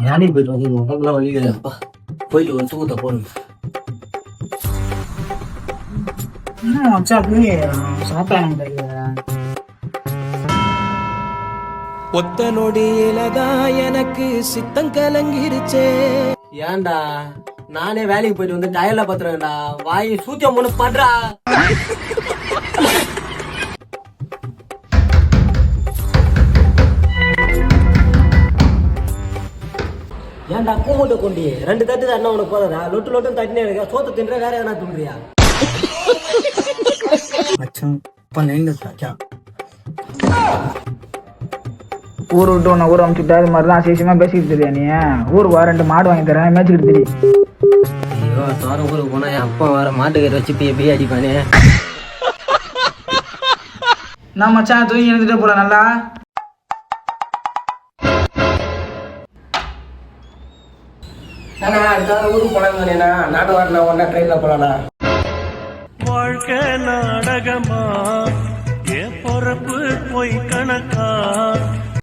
வேலைக்கு போயிட்டு வந்து உடம்புலாம் வலிக்குதுப்பா. போயிட்டு ஒரு தூக்கத்தை போடுங்க. என்ன மச்சான் அப்படி சாப்பிட்டாங்க ஒத்த நொடியிலதான் எனக்கு சித்தம் கலங்கிருச்சே. ஏன்டா நானே வேலைக்கு போயிட்டு வந்து டயர்ல பாத்துறேன்டா. வாய் சூத்தியம் முன்னு பண்றா. ஏன்டா கூமுட்டை கொண்டி 2 தட்டு தண்ணா உனக்கு போதா? லொட்டு லொட்டும் தட்டினே இருக்க. சோத்து தின்ற வேற எதனா துண்டுறியா? மச்சான் இப்ப நீங்க சாச்சா ஊர் விட்டு உன்னை ஊர் அமுச்சுட்டா இது மாதிரி தான் அசேஷமா பேசிக்கிட்டு தெரியா நீ? ஊருக்கு வா 2 மாடு வாங்கி தரேன் மேய்ச்சிக்கிட்டு தெரியும். ஐயோ தோற ஊருக்கு போனா என் அப்பா வர மாட்டுக்கறி வச்சு எப்படி அடிப்பானே. நான் மச்சான் தூங்கி எழுந்துட்டே போல நல்லா. ஏன்னா அடுத்த ஊருக்கு போனாங்கண்ணா நாட்டு வாட்டினா ஒன்னா ட்ரெயின்ல போலாண்ணா. வாழ்க்கை நாடகமா என் பொறப்பு போய் கணக்கா